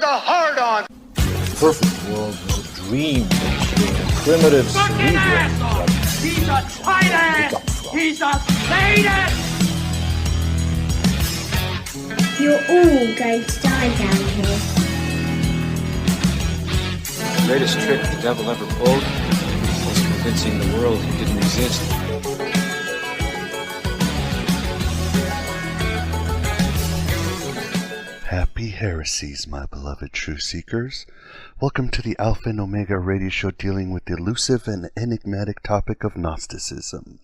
the hard-on. Perfect world was a dream. Primitive cerebral. He's a tyrant! He's a sadist! You're all going to die down here. The greatest trick the devil ever pulled was convincing the world he didn't exist. Happy heresies, my beloved truth seekers. Welcome to the Alpha and Omega radio show dealing with the elusive and enigmatic topic of Gnosticism.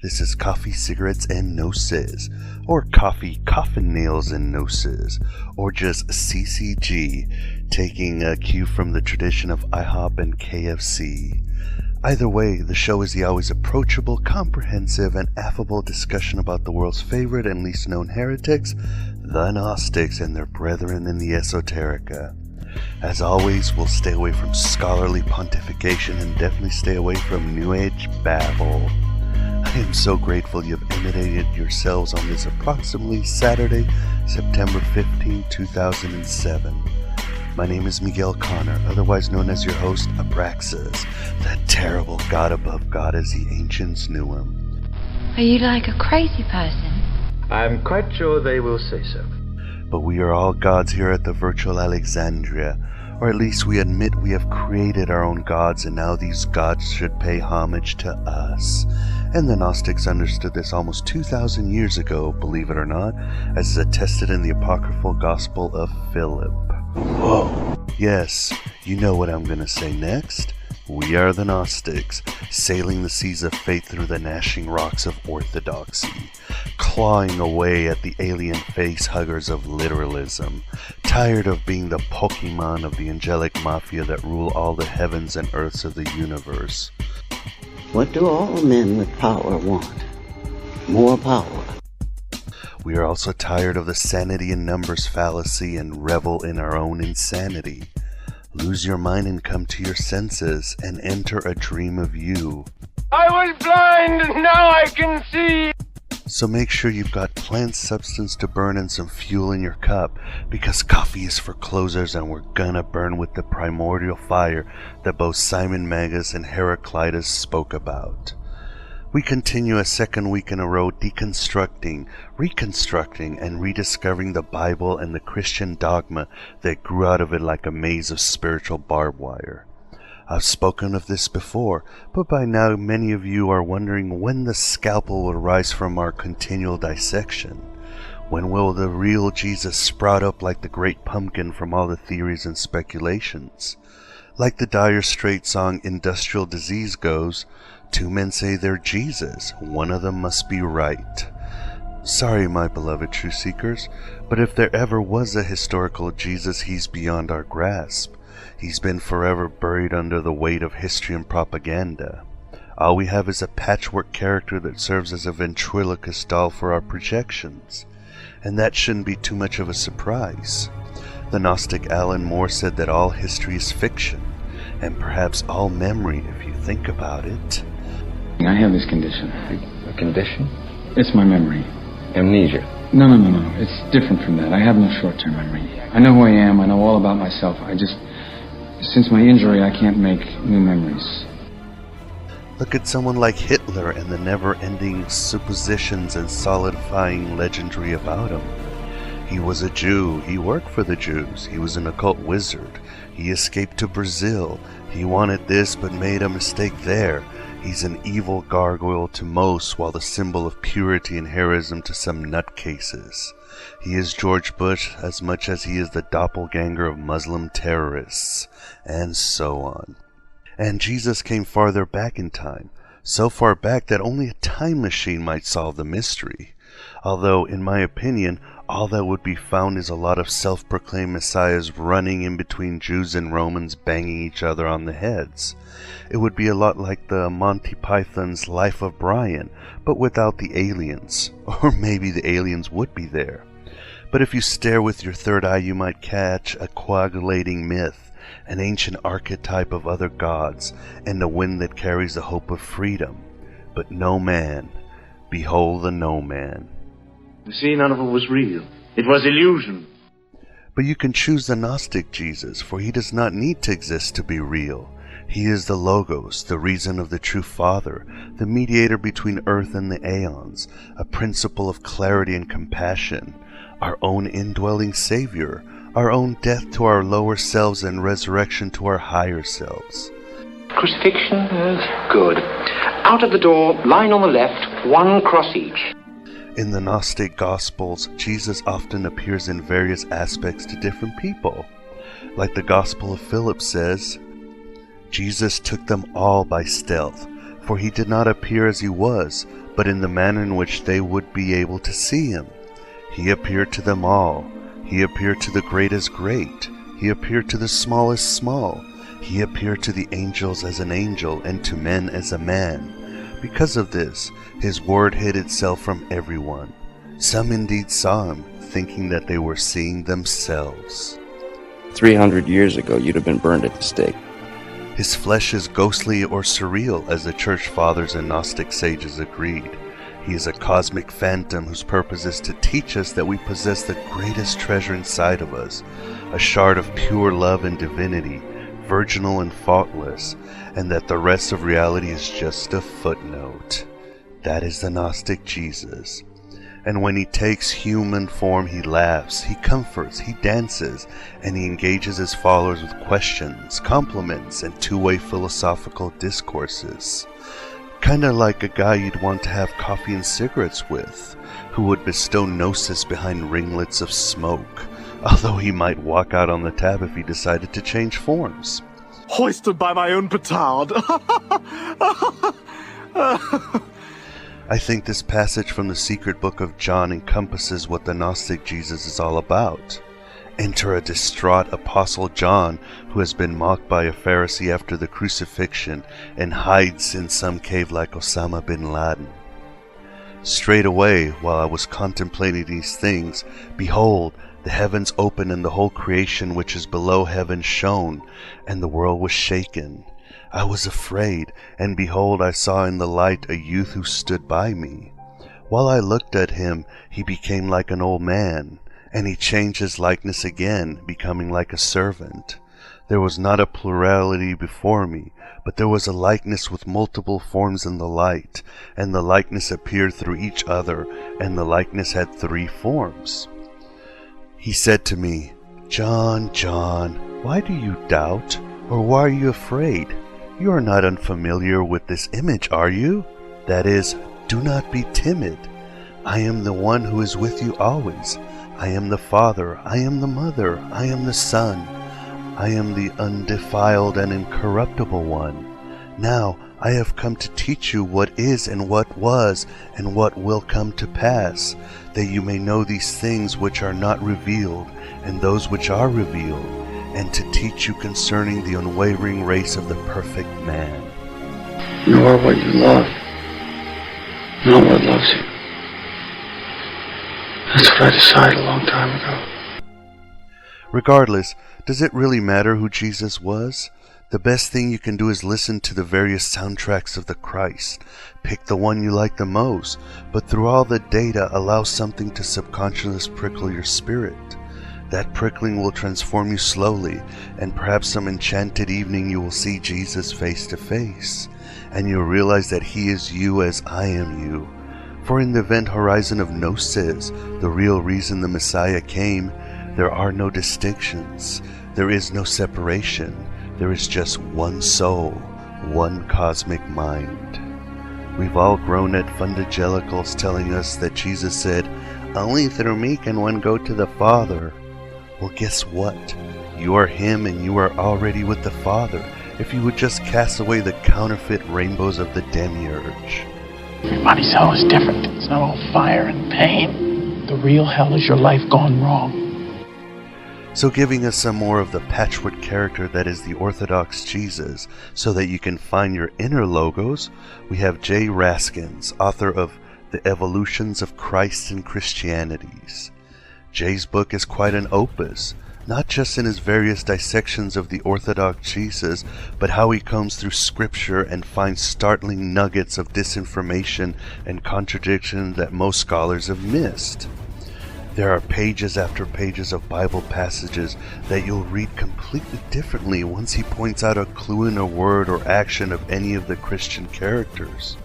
This is Coffee, Cigarettes, and Gnosis, or Coffee, Coffin Nails, and Gnosis, or just CCG, taking a cue from the tradition of IHOP and KFC. Either way, the show is the always approachable, comprehensive, and affable discussion about the world's favorite and least known heretics, the Gnostics, and their brethren in the Esoterica. As always, we'll stay away from scholarly pontification and definitely stay away from New Age babble. I am so grateful you've imitated yourselves on this approximately Saturday, September 15, 2007. My name is Miguel Connor, otherwise known as your host, Abraxas, that terrible god above god as the ancients knew him. Are you like a crazy person? I'm quite sure they will say so. But we are all gods here at the virtual Alexandria, or at least we admit we have created our own gods, and now these gods should pay homage to us. And the Gnostics understood this almost 2,000 years ago, believe it or not, as is attested in the apocryphal Gospel of Philip. Whoa. Yes, you know what I'm going to say next. We are the Gnostics, sailing the seas of faith through the gnashing rocks of orthodoxy, clawing away at the alien face-huggers of literalism, tired of being the Pokemon of the angelic mafia that rule all the heavens and earths of the universe. What do all men with power want? More power. We are also tired of the sanity in numbers fallacy and revel in our own insanity. Lose your mind and come to your senses and enter a dream of you. I was blind, now I can see! So make sure you've got plant substance to burn and some fuel in your cup, because coffee is for closers and we're gonna burn with the primordial fire that both Simon Magus and Heraclitus spoke about. We continue a second week in a row deconstructing, reconstructing, and rediscovering the Bible and the Christian dogma that grew out of it like a maze of spiritual barbed wire. I've spoken of this before, but by now many of you are wondering when the scalpel will rise from our continual dissection. When will the real Jesus sprout up like the great pumpkin from all the theories and speculations? Like the Dire Straits song Industrial Disease goes, two men say they're Jesus, one of them must be right. Sorry, my beloved truth seekers, but if there ever was a historical Jesus, he's beyond our grasp. He's been forever buried under the weight of history and propaganda. All we have is a patchwork character that serves as a ventriloquist doll for our projections. And that shouldn't be too much of a surprise. The Gnostic Alan Moore said that all history is fiction, and perhaps all memory if you think about it. I have this condition. A condition? It's my memory. Amnesia. No. It's different from that. I have no short-term memory. I know who I am. I know all about myself. Since my injury, I can't make new memories. Look at someone like Hitler and the never-ending suppositions and solidifying legendary about him. He was a Jew. He worked for the Jews. He was an occult wizard. He escaped to Brazil. He wanted this but made a mistake there. He's an evil gargoyle to most, while the symbol of purity and heroism to some nutcases. He is George Bush as much as he is the doppelganger of Muslim terrorists, and so on. And Jesus came farther back in time, so far back that only a time machine might solve the mystery. Although, in my opinion, all that would be found is a lot of self-proclaimed messiahs running in between Jews and Romans banging each other on the heads. It would be a lot like the Monty Python's Life of Brian, but without the aliens. Or maybe the aliens would be there. But if you stare with your third eye, you might catch a coagulating myth, an ancient archetype of other gods, and the wind that carries the hope of freedom. But no man. Behold the no man. You see, none of it was real. It was illusion. But you can choose the Gnostic Jesus, for he does not need to exist to be real. He is the Logos, the reason of the true Father, the mediator between earth and the aeons, a principle of clarity and compassion, our own indwelling Savior, our own death to our lower selves and resurrection to our higher selves. Crucifixion? Good. Out of the door, line on the left, one cross each. In the Gnostic Gospels, Jesus often appears in various aspects to different people. Like the Gospel of Philip says, Jesus took them all by stealth, for he did not appear as he was, but in the manner in which they would be able to see him. He appeared to them all. He appeared to the great as great. He appeared to the small as small. He appeared to the angels as an angel, and to men as a man. Because of this, his word hid itself from everyone. Some indeed saw him, thinking that they were seeing themselves. 300 years ago, you'd have been burned at the stake. His flesh is ghostly or surreal, as the Church Fathers and Gnostic sages agreed. He is a cosmic phantom whose purpose is to teach us that we possess the greatest treasure inside of us, a shard of pure love and divinity, virginal and faultless, and that the rest of reality is just a footnote. That is the Gnostic Jesus. And when he takes human form, he laughs, he comforts, he dances, and he engages his followers with questions, compliments, and two-way philosophical discourses. Kinda like a guy you'd want to have coffee and cigarettes with, who would bestow gnosis behind ringlets of smoke, although he might walk out on the tab if he decided to change forms. Hoisted by my own petard. I think this passage from the secret book of John encompasses what the Gnostic Jesus is all about. Enter a distraught Apostle John, who has been mocked by a Pharisee after the crucifixion and hides in some cave like Osama bin Laden. Straight away, while I was contemplating these things, behold, the heavens opened and the whole creation which is below heaven shone, and the world was shaken. I was afraid, and behold, I saw in the light a youth who stood by me. While I looked at him, he became like an old man, and he changed his likeness again, becoming like a servant. There was not a plurality before me, but there was a likeness with multiple forms in the light, and the likeness appeared through each other, and the likeness had 3 forms. He said to me, John, John, why do you doubt, or why are you afraid? You are not unfamiliar with this image, are you? That is, do not be timid. I am the one who is with you always. I am the Father, I am the Mother, I am the Son. I am the undefiled and incorruptible one. Now I have come to teach you what is and what was and what will come to pass, that you may know these things which are not revealed, and those which are revealed, and to teach you concerning the unwavering race of the perfect man. You are what you love, not what loves you. That's what I decided a long time ago. Regardless, does it really matter who Jesus was? The best thing you can do is listen to the various soundtracks of the Christ. Pick the one you like the most, but through all the data, allow something to subconsciously prickle your spirit. That prickling will transform you slowly, and perhaps some enchanted evening you will see Jesus face to face, and you'll realize that he is you as I am you. For in the event horizon of Gnosis, the real reason the Messiah came, there are no distinctions, there is no separation, there is just one soul, one cosmic mind. We've all grown at fundagelicals telling us that Jesus said, only through me can one go to the Father. Well, guess what? You are him and you are already with the Father, if you would just cast away the counterfeit rainbows of the demiurge. Everybody's hell is different. It's not all fire and pain. The real hell is your life gone wrong. So giving us some more of the patchwork character that is the Orthodox Jesus, so that you can find your inner logos, we have J. Raskin, author of The Evolutions of Christ and Christianities. Jay's book is quite an opus, not just in his various dissections of the Orthodox Jesus, but how he combs through scripture and finds startling nuggets of disinformation and contradiction that most scholars have missed. There are pages after pages of Bible passages that you'll read completely differently once he points out a clue in a word or action of any of the Christian characters.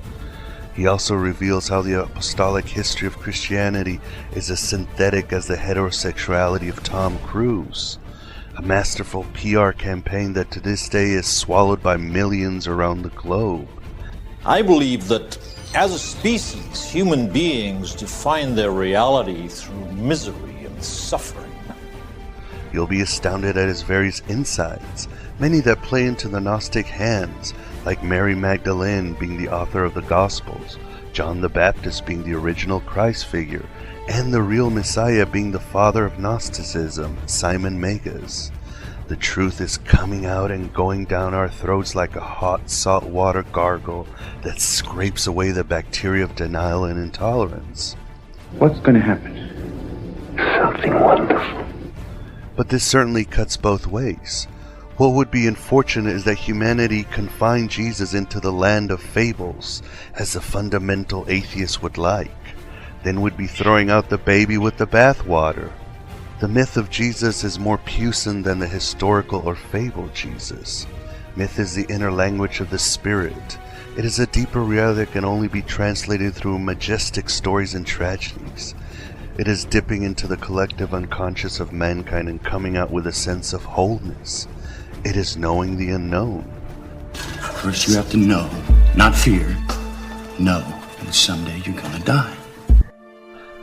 He also reveals how the apostolic history of Christianity is as synthetic as the heterosexuality of Tom Cruise, a masterful PR campaign that to this day is swallowed by millions around the globe. I believe that as a species, human beings define their reality through misery and suffering. You'll be astounded at his various insights, many that play into the Gnostic hands, like Mary Magdalene being the author of the Gospels, John the Baptist being the original Christ figure, and the real Messiah being the father of Gnosticism, Simon Magus. The truth is coming out and going down our throats like a hot salt water gargle that scrapes away the bacteria of denial and intolerance. What's going to happen? Something wonderful. But this certainly cuts both ways. What would be unfortunate is that humanity confined Jesus into the land of fables, as the fundamental atheist would like. Then would be throwing out the baby with the bathwater. The myth of Jesus is more puissant than the historical or fable Jesus. Myth is the inner language of the spirit. It is a deeper reality that can only be translated through majestic stories and tragedies. It is dipping into the collective unconscious of mankind and coming out with a sense of wholeness. It is knowing the unknown. First you have to know, not fear. Know, and someday you're gonna die.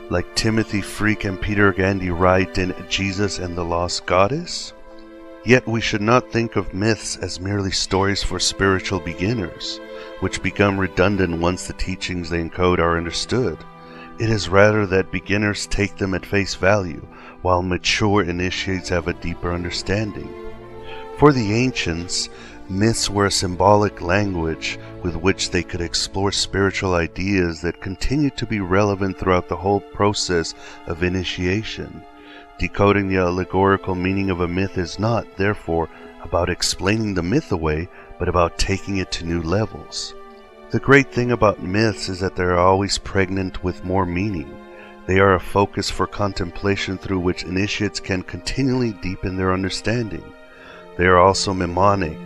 Like Timothy Freke and Peter Gandy write in Jesus and the Lost Goddess. Yet we should not think of myths as merely stories for spiritual beginners, which become redundant once the teachings they encode are understood. It is rather that beginners take them at face value, while mature initiates have a deeper understanding. For the ancients, myths were a symbolic language with which they could explore spiritual ideas that continue to be relevant throughout the whole process of initiation. Decoding the allegorical meaning of a myth is not, therefore, about explaining the myth away, but about taking it to new levels. The great thing about myths is that they are always pregnant with more meaning. They are a focus for contemplation through which initiates can continually deepen their understanding. They are also mnemonic,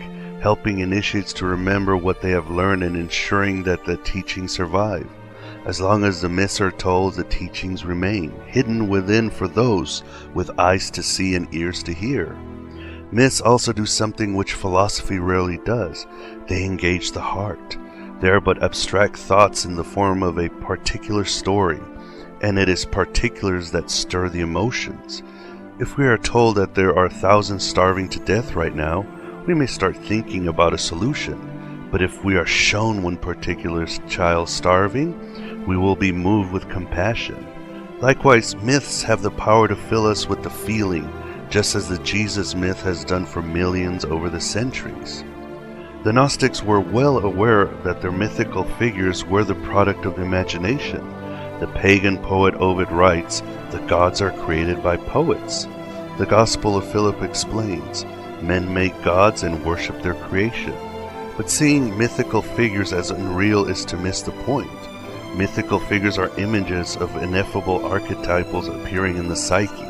helping initiates to remember what they have learned and ensuring that the teachings survive. As long as the myths are told, the teachings remain, hidden within for those with eyes to see and ears to hear. Myths also do something which philosophy rarely does. They engage the heart. They are but abstract thoughts in the form of a particular story, and it is particulars that stir the emotions. If we are told that there are thousands starving to death right now, we may start thinking about a solution. But if we are shown one particular child starving, we will be moved with compassion. Likewise, myths have the power to fill us with the feeling, just as the Jesus myth has done for millions over the centuries. The Gnostics were well aware that their mythical figures were the product of imagination. The pagan poet Ovid writes, "The gods are created by poets." The Gospel of Philip explains, "Men make gods and worship their creation." But seeing mythical figures as unreal is to miss the point. Mythical figures are images of ineffable archetypals appearing in the psyche.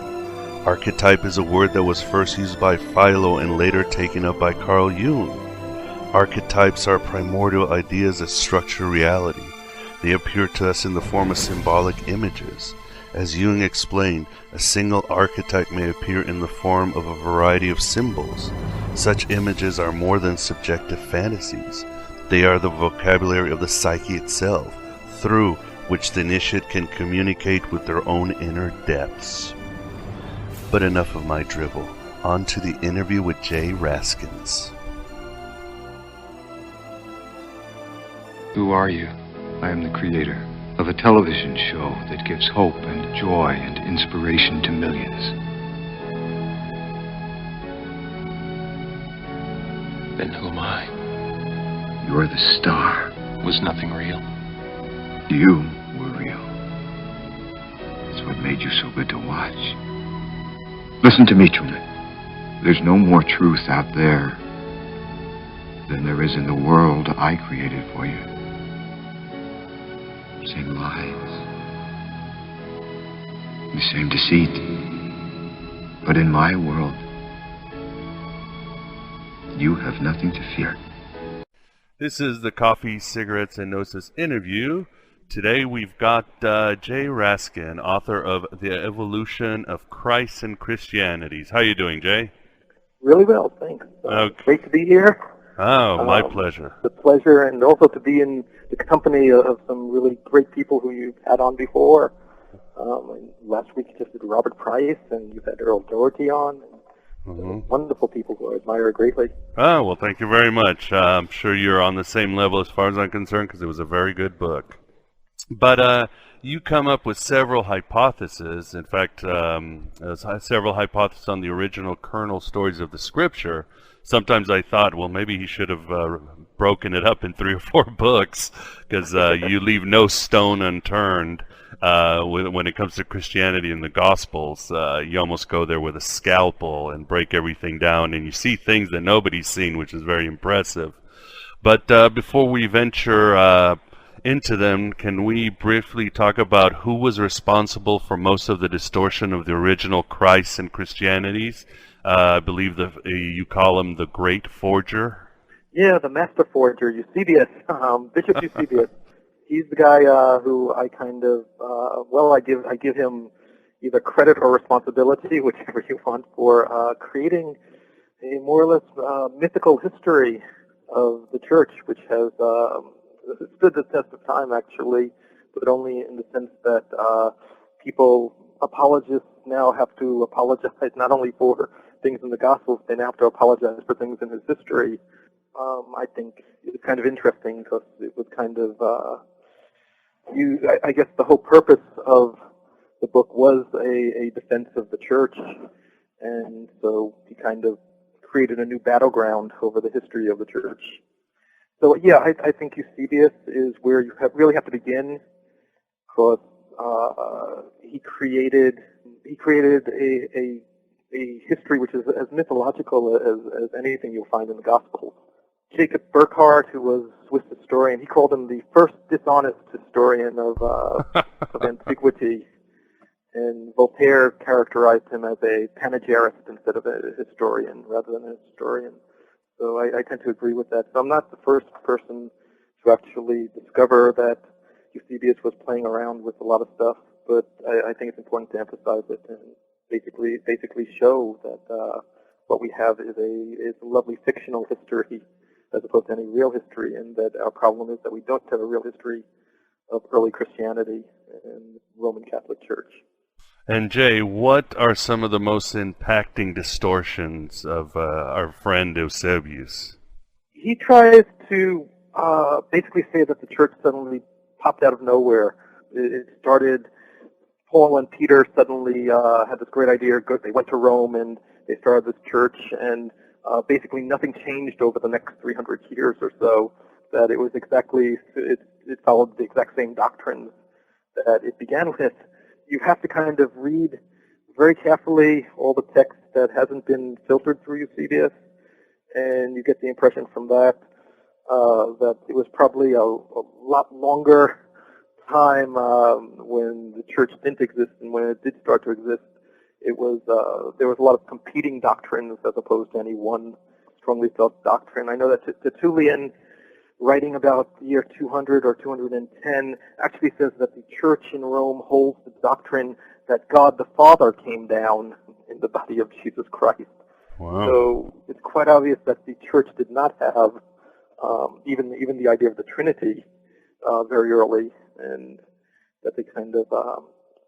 Archetype is a word that was first used by Philo and later taken up by Carl Jung. Archetypes are primordial ideas that structure reality. They appear to us in the form of symbolic images. As Jung explained, a single archetype may appear in the form of a variety of symbols. Such images are more than subjective fantasies. They are the vocabulary of the psyche itself, through which the initiate can communicate with their own inner depths. But enough of my drivel. On to the interview with Jay Raskins. Who are you? I am the creator of a television show that gives hope and joy and inspiration to millions. Then who am I? You're the star. Was nothing real? You were real. It's what made you so good to watch. Listen to me, Truman. There's no more truth out there than there is in the world I created for you. Same lies. the same deceit. But in my world, you have nothing to fear. This is the Coffee, Cigarettes, and Gnosis interview. Today we've got Jay Raskin, author of The Evolution of Christ and Christianities. How are you doing, Jay? Really well, thanks. Great to be here. Oh, my pleasure. It's a pleasure, and also to be in the company of some really great people who you've had on before. Last week you just did Robert Price, and you've had Earl Doherty on. Wonderful people who I admire greatly. Oh, well, thank you very much. I'm sure you're on the same level as far as I'm concerned, because it was a very good book. But you come up with several hypotheses. In fact, several hypotheses on the original kernel stories of the Scripture. Sometimes I thought, well, maybe he should have broken it up in 3 or 4 books, because you leave no stone unturned. When it comes to Christianity and the Gospels, you almost go there with a scalpel and break everything down, and you see things that nobody's seen, which is very impressive. But before we venture into them, can we briefly talk about who was responsible for most of the distortion of the original Christ and Christianities? I believe you call him the Great Forger. Yeah, the Master Forger, Eusebius, Bishop Eusebius. He's the guy who I kind of, I give him either credit or responsibility, whichever you want, for creating a more or less mythical history of the Church, which has stood the test of time, actually, but only in the sense that apologists now have to apologize not only for things in the Gospels, they now have to apologize for things in his history. I think it's kind of interesting because it was kind of, I guess the whole purpose of the book was a defense of the Church, and so he kind of created a new battleground over the history of the Church. So yeah, I think Eusebius is where you really have to begin, because he created a history which is as mythological as anything you'll find in the Gospels. Jacob Burckhardt, who was a Swiss historian, he called him the first dishonest historian of antiquity, and Voltaire characterized him as a panegyrist instead of a historian rather than a historian. So I tend to agree with that. So I'm not the first person to actually discover that Eusebius was playing around with a lot of stuff, but I think it's important to emphasize it and basically show that what we have is a lovely fictional history as opposed to any real history, and that our problem is that we don't have a real history of early Christianity and Roman Catholic Church. And Jay, what are some of the most impacting distortions of our friend Eusebius? He tries to basically say that the Church suddenly popped out of nowhere. It started, Paul and Peter suddenly had this great idea. They went to Rome and they started this church, and basically nothing changed over the next 300 years or so. That it was it followed the exact same doctrines that it began with. You have to kind of read very carefully all the text that hasn't been filtered through Eusebius, and you get the impression from that that it was probably a lot longer time when the Church didn't exist, and when it did start to exist, it was there was a lot of competing doctrines as opposed to any one strongly felt doctrine. I know that Tertullian, writing about the year 200 or 210, actually says that the Church in Rome holds the doctrine that God the Father came down in the body of Jesus Christ. Wow. So it's quite obvious that the Church did not have even the idea of the Trinity very early, and that they kind of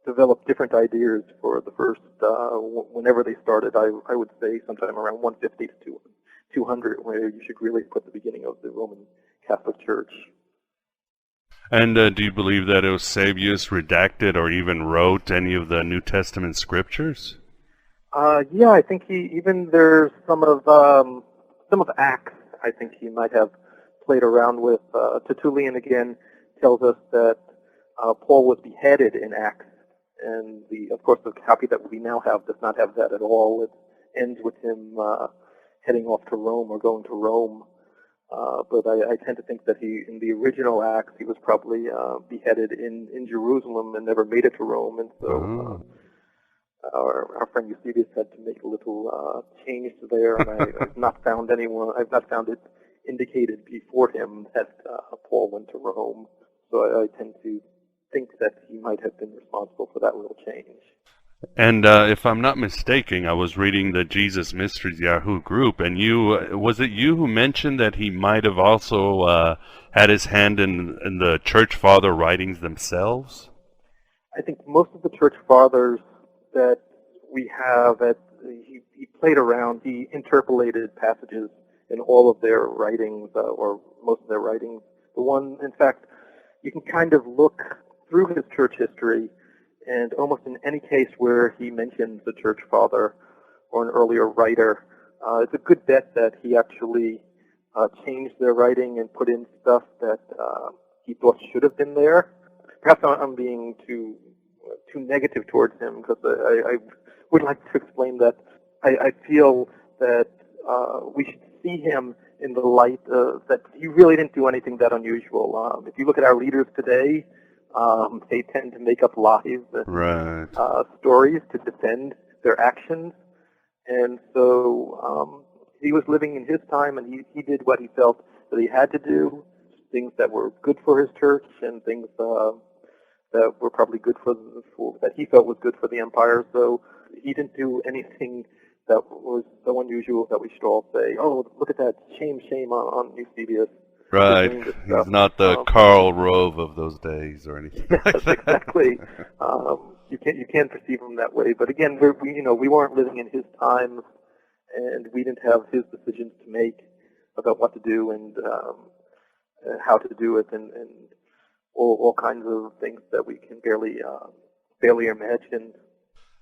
developed different ideas for the first, whenever they started, I would say sometime around 150 to 200, where you should really put the beginning of the Roman Catholic Church. And do you believe that Eusebius redacted or even wrote any of the New Testament scriptures? Yeah, I think there's some of Acts, I think he might have played around with. Tertullian again tells us that Paul was beheaded in Acts, and of course the copy that we now have does not have that at all. It ends with him heading off to Rome or going to Rome. But I tend to think that in the original Acts, he was probably beheaded in Jerusalem and never made it to Rome, and so our friend Eusebius had to make a little change there, and I've not found it indicated before him that Paul went to Rome. So I tend to think that he might have been responsible for that little change. And if I'm not mistaken, I was reading the Jesus Mysteries Yahoo group, and was it you who mentioned that he might have also had his hand in the Church Father writings themselves? I think most of the Church Fathers that we have, he played around, he interpolated passages in all of their writings, or most of their writings. The one, in fact, you can kind of look through his church history, and almost in any case where he mentions a church father or an earlier writer, it's a good bet that he actually changed their writing and put in stuff that he thought should have been there. Perhaps I'm being too negative towards him, because I would like to explain that I feel that we should see him in the light that he really didn't do anything that unusual. If you look at our leaders today, they tend to make up lies and stories to defend their actions. And so he was living in his time, and he did what he felt that he had to do, things that were good for his church and things that were probably good that he felt was good for the empire. So he didn't do anything that was so unusual that we should all say, "Oh, look at that! Shame on Eusebius." Right. He's not the Karl Rove of those days or anything like that. Exactly. You can't perceive him that way. But again, we weren't living in his times, and we didn't have his decisions to make about what to do and how to do it, and all kinds of things that we can barely imagine.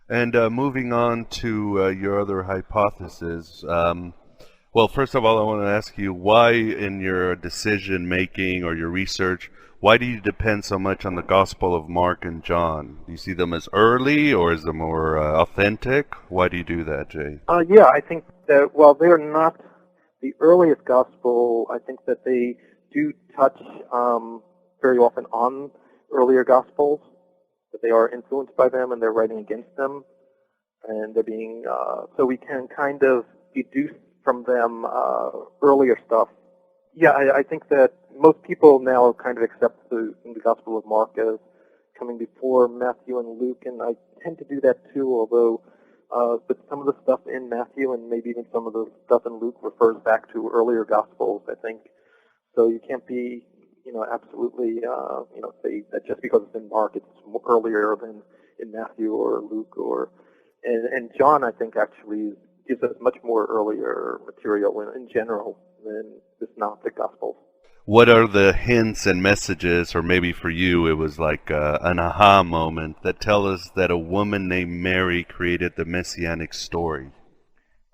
And moving on to your other hypothesis, well, first of all, I want to ask you, why in your decision-making or your research, why do you depend so much on the Gospel of Mark and John? Do you see them as early, or is it more authentic? Why do you do that, Jay? Yeah, I think that while they're not the earliest Gospel, I think that they do touch very often on earlier Gospels, that they are influenced by them and they're writing against them, and they're being, so we can kind of deduce from them earlier stuff. Yeah, I think that most people now kind of accept the Gospel of Mark as coming before Matthew and Luke, and I tend to do that too, although but some of the stuff in Matthew and maybe even some of the stuff in Luke refers back to earlier Gospels, I think. So you can't be, absolutely, say that just because it's in Mark, it's earlier than in Matthew or Luke and John, I think, actually gives us much more earlier material in general than the Gnostic Gospels. What are the hints and messages, or maybe for you it was like an aha moment, that tell us that a woman named Mary created the Messianic story?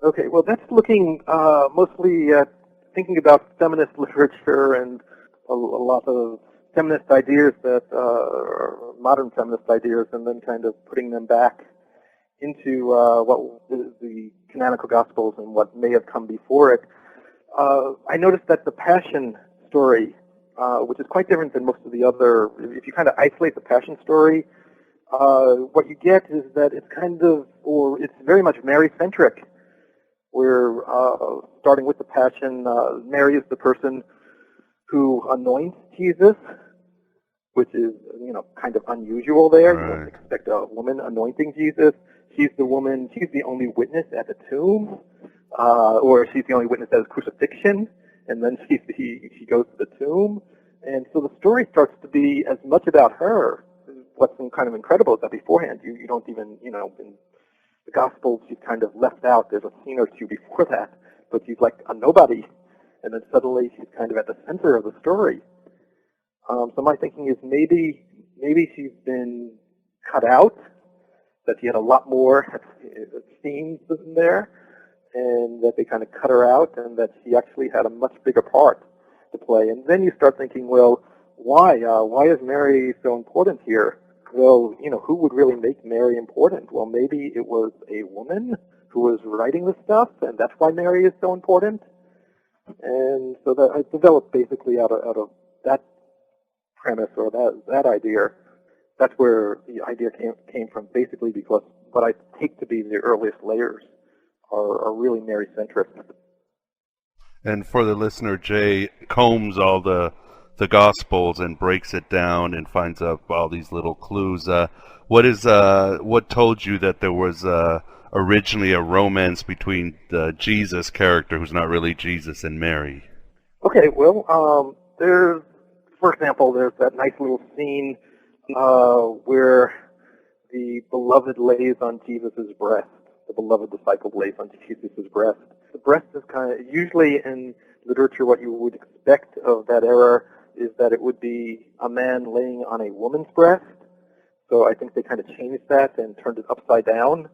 Okay, well, that's looking mostly at thinking about feminist literature and a lot of feminist ideas that are modern feminist ideas, and then kind of putting them back into what the canonical Gospels and what may have come before it. I noticed that the Passion story, which is quite different than most of the other, if you kind of isolate the Passion story, what you get is that it's it's very much Mary-centric. We're starting with the Passion. Mary is the person who anoints Jesus, which is, kind of unusual there. Right. You don't expect a woman anointing Jesus. She's the only witness at the tomb, or she's the only witness at his crucifixion, and then she goes to the tomb. And so the story starts to be as much about her. What's kind of incredible is that beforehand, you don't even, in the Gospels, she's kind of left out. There's a scene or two before that, but she's like a nobody. And then suddenly she's kind of at the center of the story. So my thinking is maybe she's been cut out, that she had a lot more scenes in there, and that they kind of cut her out, and that she actually had a much bigger part to play. And then you start thinking, well, why? Why is Mary so important here? Well, who would really make Mary important? Well, maybe it was a woman who was writing the stuff, and that's why Mary is so important. And so that I developed basically out of that premise or that idea. That's where the idea came from, basically because what I take to be the earliest layers are really Mary-centric. And for the listener, Jay combs all the Gospels and breaks it down and finds out all these little clues. What told you that there was originally a romance between the Jesus character, who's not really Jesus, and Mary? Okay, well, for example, there's that nice little scene where the beloved lays on Jesus' breast. The beloved disciple lays on Jesus' breast. The breast is usually in literature what you would expect of that era is that it would be a man laying on a woman's breast. So I think they kind of changed that and turned it upside down,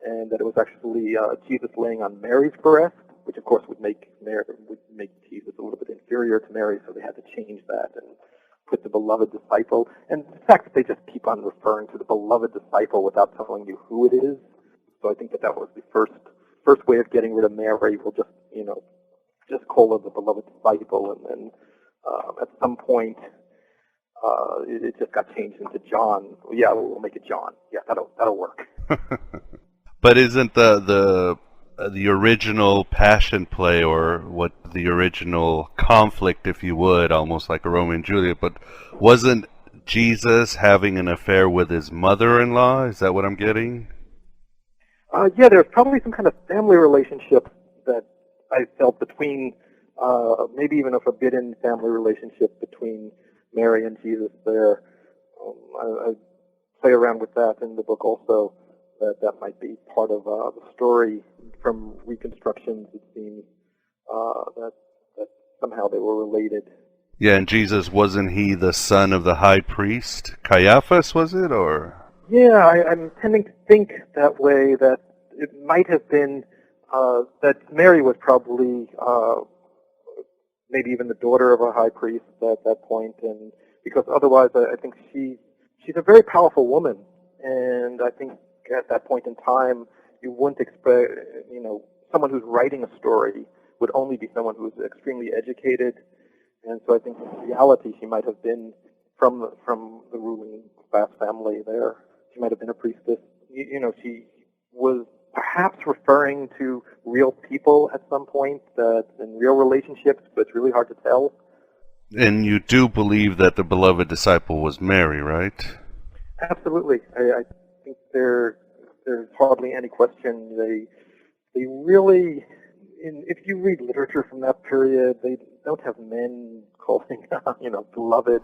and that it was actually Jesus laying on Mary's breast, which of course would make Jesus a little bit inferior to Mary, so they had to change that and put the beloved disciple. And the fact that they just keep on referring to the beloved disciple without telling you who it is. So I think that was the first way of getting rid of Mary. We'll just call her the beloved disciple, and then at some point it just got changed into John. Yeah, we'll make it John. Yeah, that'll work. But isn't the original passion play, or what the original conflict, if you would, almost like a Romeo and Juliet, but wasn't Jesus having an affair with his mother-in-law? Is that what I'm getting? Yeah, there's probably some kind of family relationship that I felt between, maybe even a forbidden family relationship between Mary and Jesus there. I play around with that in the book also, that might be part of the story. From reconstructions, it seems that somehow they were related. Yeah, and Jesus, wasn't he the son of the high priest? Caiaphas, was it, or...? Yeah, I'm tending to think that way, that it might have been that Mary was probably maybe even the daughter of a high priest at that point, and because otherwise I think she's a very powerful woman, and I think at that point in time you wouldn't expect, someone who's writing a story would only be someone who's extremely educated, and so I think in reality she might have been from the ruling class family there. She might have been a priestess. She was perhaps referring to real people at some point, in real relationships, but it's really hard to tell. And you do believe that the beloved disciple was Mary, right? Absolutely. I think there's hardly any question. They really, if you read literature from that period, they don't have men calling, beloved.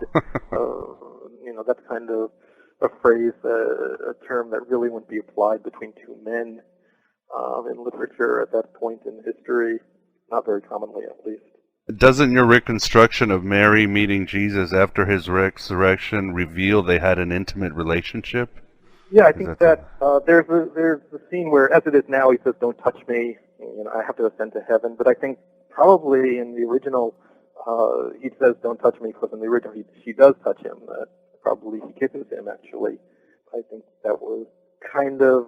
That's kind of a phrase, a term that really wouldn't be applied between two men in literature at that point in history, not very commonly at least. Doesn't your reconstruction of Mary meeting Jesus after his resurrection reveal they had an intimate relationship? Yeah, I think that there's the scene where, as it is now, he says, "Don't touch me. I have to ascend to heaven." But I think probably in the original, he says, "Don't touch me," because in the original she does touch him. Probably he kisses him, actually. I think that was kind of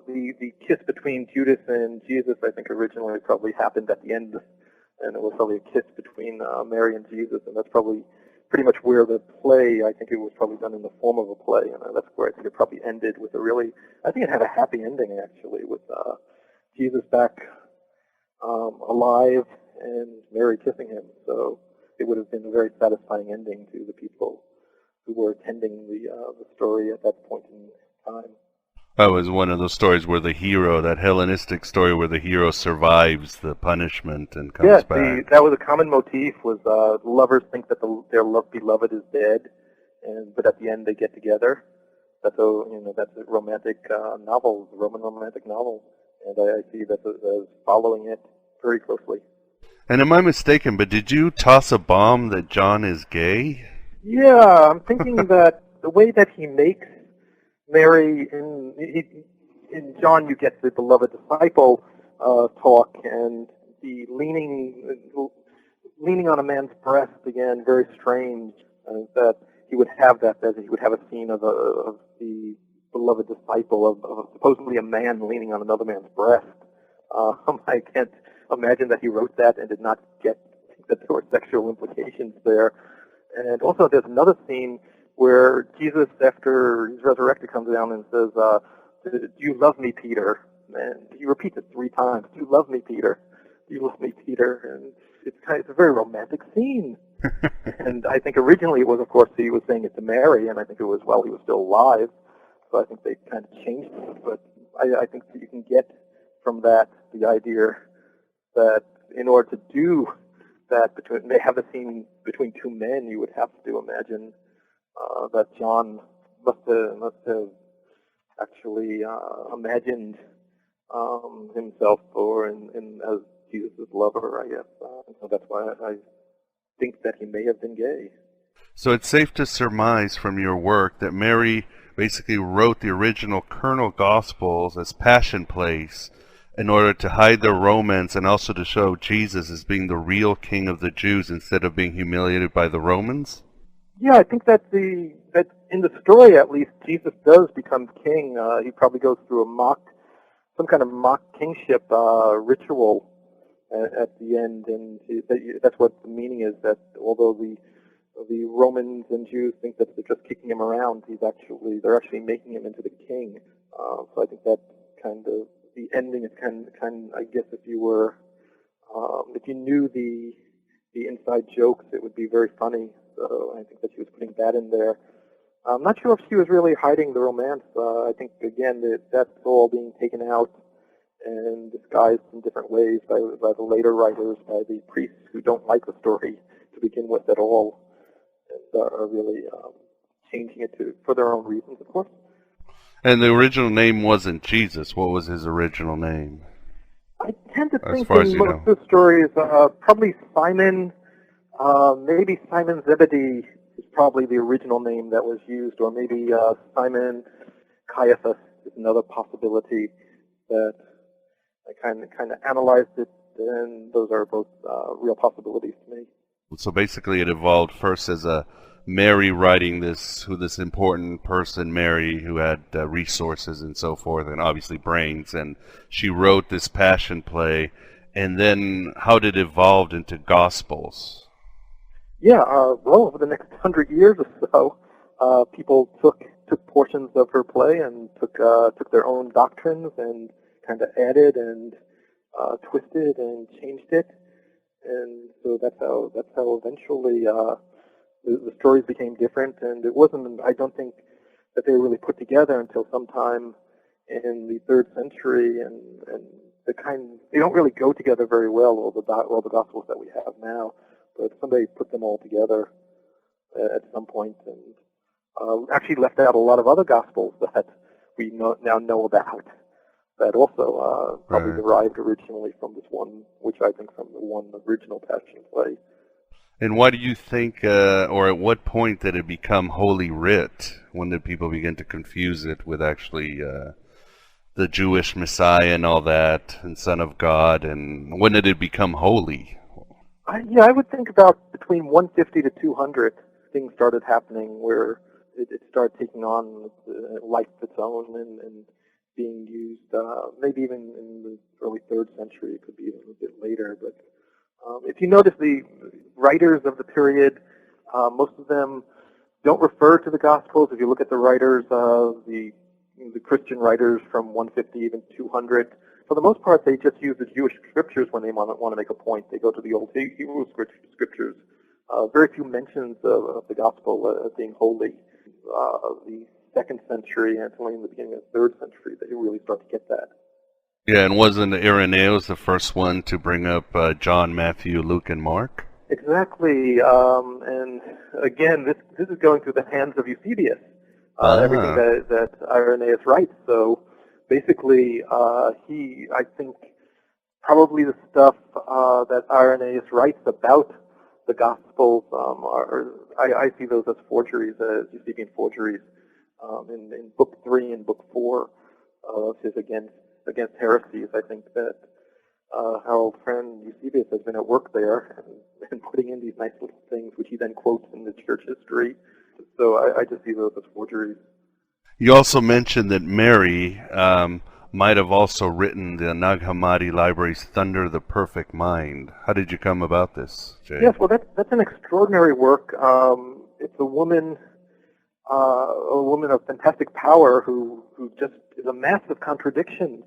the kiss between Judas and Jesus, I think originally probably happened at the end, and it was probably a kiss between Mary and Jesus, and that's probably pretty much where the play, I think it was probably done in the form of a play, and that's where I think it probably ended with I think it had a happy ending, actually, with Jesus back alive and Mary kissing him, so it would have been a very satisfying ending to the people who were attending the story at that point in time. That was one of those stories where the hero, that Hellenistic story where the hero survives the punishment and comes back. That was a common motif, was lovers think that their beloved is dead, but at the end they get together. That's a romantic novel, Roman romantic novel, and I see that as following it very closely. And am I mistaken, but did you toss a bomb that John is gay? Yeah, I'm thinking that the way that he makes Mary, in John you get the beloved disciple talk, and the leaning on a man's breast, again, very strange, that he would have that he would have a scene of the beloved disciple, of supposedly a man leaning on another man's breast. I can't imagine that he wrote that and did not get that there were sexual implications there. And also there's another scene where Jesus, after he's resurrected, comes down and says, "Do you love me, Peter?" And he repeats it 3 times. "Do you love me, Peter? Do you love me, Peter?" And it's a very romantic scene. And I think originally it was, of course, he was saying it to Mary, and I think it was while he was still alive. So I think they kind of changed it. But I think that you can get from that the idea that in order to do that, they have a scene between 2 men, you would have to imagine that John must have actually imagined himself as Jesus' lover, I guess. So that's why I think that he may have been gay. So it's safe to surmise from your work that Mary basically wrote the original Canonical Gospels as passion plays in order to hide their romance and also to show Jesus as being the real king of the Jews instead of being humiliated by the Romans? Yeah, I think that in the story, at least, Jesus does become king. He probably goes through some kind of mock kingship ritual at the end, and that's what the meaning is. That although the Romans and Jews think that they're just kicking him around, they're actually making him into the king. So I think that kind of the ending is kind. I guess if you knew the inside jokes, it would be very funny. So I think that she was putting that in there. I'm not sure if she was really hiding the romance. I think, again, that's all being taken out and disguised in different ways by the later writers, by the priests who don't like the story to begin with at all, and are really changing it for their own reasons, of course. And the original name wasn't Jesus. What was his original name? I tend to think far as in you most know. of the stories, probably Simon, maybe Simon Zebedee is probably the original name that was used, or maybe Simon Caiaphas is another possibility that I kind of analyzed it, and those are both real possibilities to me. So basically it evolved first as a Mary writing this important person, Mary, who had resources and so forth, and obviously brains, and she wrote this passion play, and then how did it evolve into Gospels? Yeah, well, over the next 100 years or so, people took portions of her play and took their own doctrines and kind of added and twisted and changed it, and so that's how eventually the stories became different. And it wasn't, I don't think that they were really put together until sometime in the 3rd century, and they don't really go together very well, all the Gospels that we have now. But somebody put them all together at some point, and actually left out a lot of other Gospels that we now know about, that also probably derived originally from this one, which I think from the one original Passion play. And why do you think, or at what point did it become Holy Writ? When did people begin to confuse it with actually the Jewish Messiah and all that, and Son of God, and when did it become holy? I would think about between 150 to 200 things started happening where it started taking on life of its own and being used, maybe even in the early 3rd century. It could be even a bit later. But if you notice, the writers of the period, most of them don't refer to the Gospels. If you look at the writers, the Christian writers from 150 even 200, for the most part, they just use the Jewish scriptures when they want to make a point. They go to the Old Hebrew scriptures. Very few mentions of the Gospel as being holy. The 2nd century, and it's only in the beginning of the 3rd century that you really start to get that. Yeah, and wasn't Irenaeus the first one to bring up John, Matthew, Luke, and Mark? Exactly. And again, this is going through the hands of Eusebius. Everything that Irenaeus writes. So basically, I think probably the stuff that Irenaeus writes about the Gospels I see those as forgeries, as Eusebian forgeries. In Book 3 and Book 4 of his against heresies, I think that our old friend Eusebius has been at work there and putting in these nice little things, which he then quotes in the church history. So I just see those as forgeries. You also mentioned that Mary might have also written the Nag Hammadi Library's Thunder the Perfect Mind. How did you come about this, Jay? Yes, well, that's an extraordinary work. It's a woman of fantastic power who just is a mass of contradictions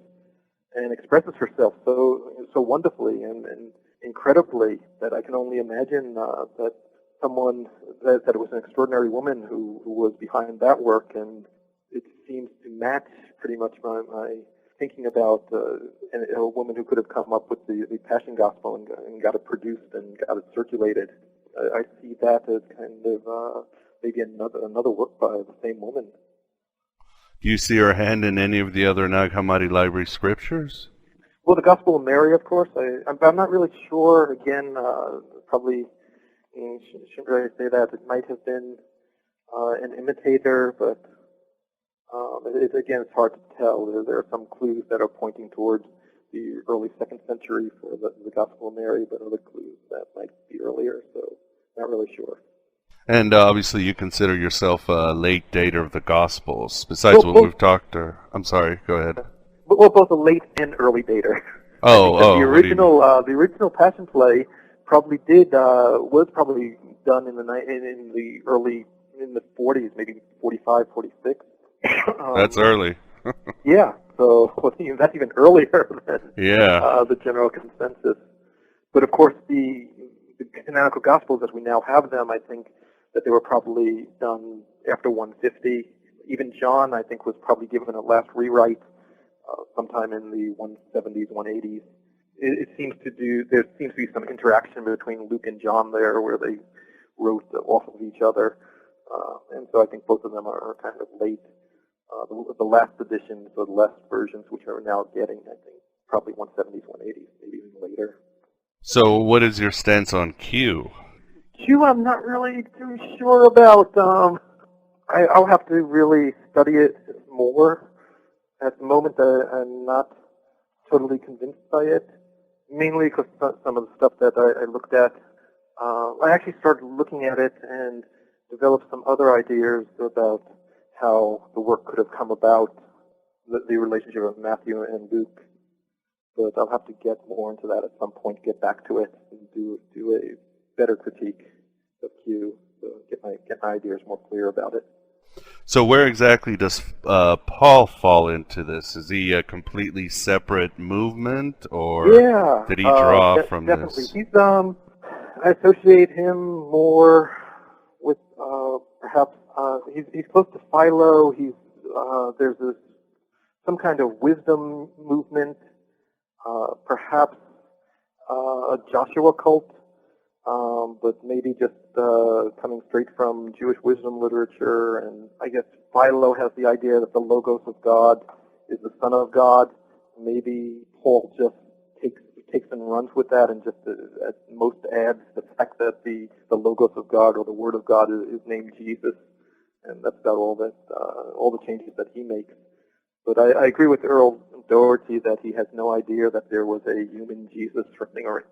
and expresses herself so wonderfully and incredibly that I can only imagine that someone that it was an extraordinary woman who was behind that work, and it seems to match pretty much my thinking about a woman who could have come up with the Passion Gospel and got it produced and got it circulated. I see that as kind of maybe another work by the same woman. Do you see her hand in any of the other Nag Hammadi library scriptures? Well, the Gospel of Mary, of course. I'm not really sure. Again, probably shouldn't really say that. It might have been an imitator, but again, it's hard to tell. There are some clues that are pointing towards the early 2nd century for the Gospel of Mary, but other clues that might be earlier, so not really sure. And obviously you consider yourself a late dater of the Gospels, besides what we've talked to... I'm sorry, go ahead. Well, both a late and early dater. The original Passion play probably was probably done in the 40s, maybe 45, 46. That's early. Yeah, so that's even earlier than the general consensus. But of course, the canonical Gospels as we now have them, I think that they were probably done after 150. Even John, I think, was probably given a last rewrite sometime in the 170s, 180s. There seems to be some interaction between Luke and John there where they wrote off of each other. And so I think both of them are kind of late. The last editions, or the last versions, which are now getting, I think, probably 170s, 180s, maybe even later. So what is your stance on Q? Q, I'm not really too sure about. I'll have to really study it more. At the moment, I'm not totally convinced by it, mainly because some of the stuff that I looked at, I actually started looking at it and developed some other ideas about how the work could have come about, the relationship of Matthew and Luke. But I'll have to get more into that at some point, get back to it, and do a better critique of Q, so get my ideas more clear about it. So where exactly does Paul fall into this? Is he a completely separate movement, or did he draw from definitely. this? I associate him more with perhaps he's close to Philo. There's some kind of wisdom movement, perhaps a Joshua cult, but maybe just coming straight from Jewish wisdom literature. And I guess Philo has the idea that the Logos of God is the Son of God. Maybe Paul just takes and runs with that and just at most adds the fact that the Logos of God or the Word of God is named Jesus, and that's about all the changes that he makes. But I agree with Earl Doherty that he has no idea that there was a human Jesus running around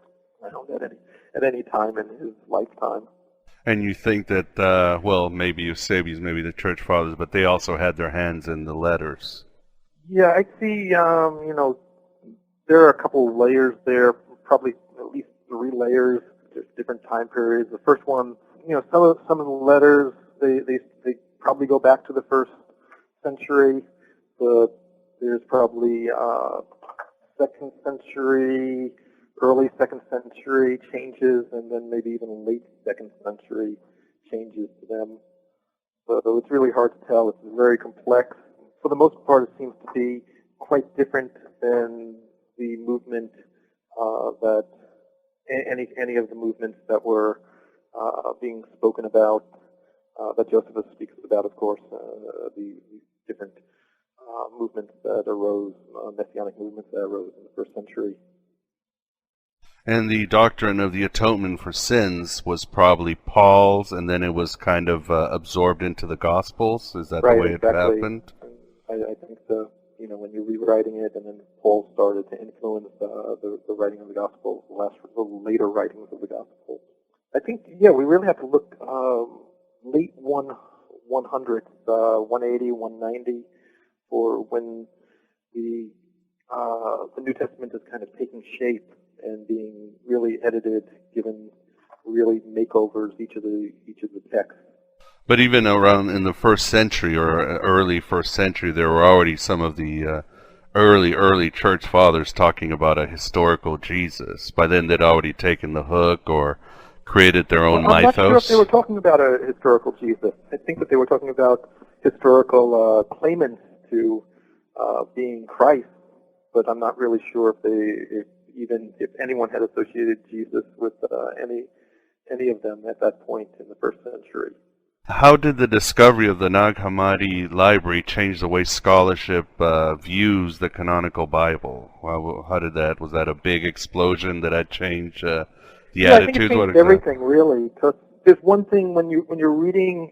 at any time in his lifetime. And you think that, maybe Eusebius, maybe the Church Fathers, but they also had their hands in the letters. Yeah, I see, there are a couple of layers there, probably at least 3 layers, just different time periods. The first one, some of the letters, they probably go back to the 1st century, but there's probably 2nd century, early 2nd century changes, and then maybe even late 2nd century changes to them. So it's really hard to tell. It's very complex. For the most part, it seems to be quite different than the movement that any of the movements that were being spoken about, that Josephus speaks about, of course, the different movements that arose, messianic movements that arose in the 1st century. And the doctrine of the atonement for sins was probably Paul's, and then it was kind of absorbed into the Gospels? Is that right, the way exactly. it happened? I think so. When you're rewriting it, and then Paul started to influence the writing of the Gospels, the later writings of the Gospels. I think, we really have to look late 100s, 180, 190, for when the New Testament is kind of taking shape and being really edited, given really makeovers each of the texts. But even around in the first century or early first century, there were already some of the early church fathers talking about a historical Jesus. By then, they'd already taken the hook or created their own mythos. I'm not sure if they were talking about a historical Jesus. I think that they were talking about historical claimants to being Christ, but I'm not really sure if anyone had associated Jesus with any of them at that point in the first century. How did the discovery of the Nag Hammadi library change the way scholarship views the canonical Bible? How did that? Was that a big explosion that changed the attitudes? I think it changed everything, really. Because there's one thing when you're reading,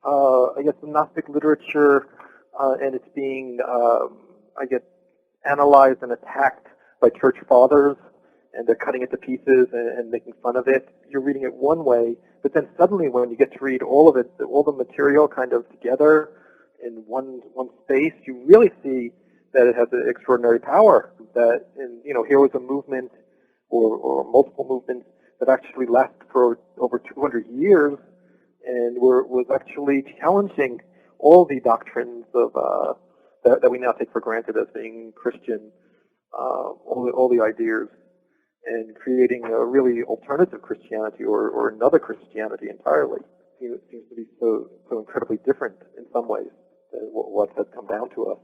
I guess, the Gnostic literature, and it's being, analyzed and attacked by church fathers, and they're cutting it to pieces and making fun of it. You're reading it one way, but then suddenly when you get to read all of it, all the material kind of together in one space, you really see that it has an extraordinary power. That, here was a movement or multiple movements that actually lasted for over 200 years and was actually challenging all the doctrines of that we now take for granted as being Christian, all the ideas, and creating a really alternative Christianity or another Christianity entirely. It seems to be so incredibly different in some ways than what has come down to us.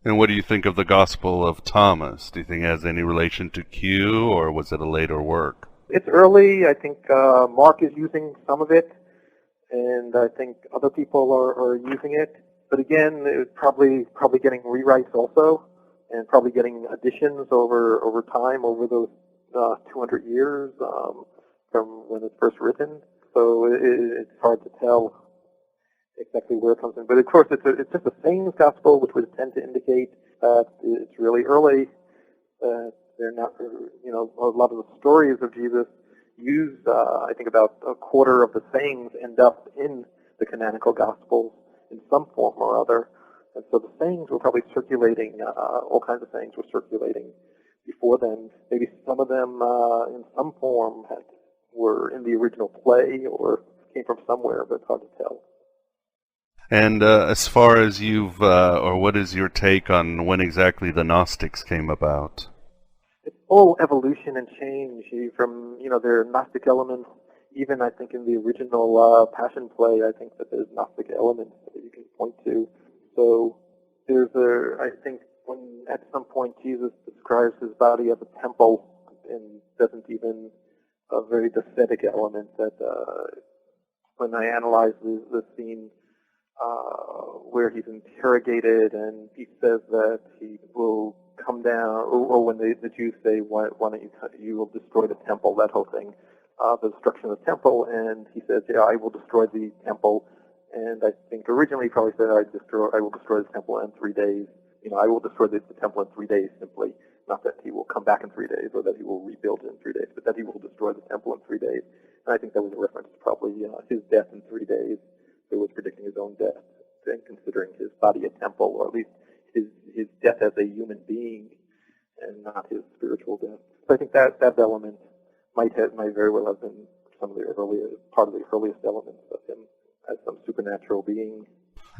And what do you think of the Gospel of Thomas? Do you think it has any relation to Q, or was it a later work? It's early. I think Mark is using some of it, and I think other people are using it. But again, it's probably getting rewrites also, and probably getting additions over time, over those 200 years from when it's first written. So it's hard to tell exactly where it comes in. But of course, it's just the same gospel, which would tend to indicate that it's really early. They're not, a lot of the stories of Jesus use, I think about a quarter of the sayings end up in the canonical gospels in some form or other. And so the sayings were probably circulating, all kinds of sayings were circulating before then. Maybe some of them in some form were in the original play or came from somewhere, but it's hard to tell. And as far as or what is your take on when exactly the Gnostics came about? It's all evolution and change from, their Gnostic elements. Even I think in the original Passion play, I think that there's Gnostic elements that you can point to. So there's I think when at some point Jesus describes his body as a temple and doesn't even a very ascetic element that when I analyze the scene where he's interrogated and he says that he will come down, or when the Jews say, why don't you will destroy the temple, that whole thing, the destruction of the temple, and he says, yeah, I will destroy the temple. And I think originally he probably said, I will destroy the temple in 3 days. I will destroy the temple in 3 days simply. Not that he will come back in 3 days or that he will rebuild it in 3 days, but that he will destroy the temple in 3 days. And I think that was a reference to probably his death in 3 days. It was predicting his own death, and considering his body a temple, or at least his death as a human being and not his spiritual death. So I think that element might very well have been some of the part of the earliest elements of him as some supernatural being.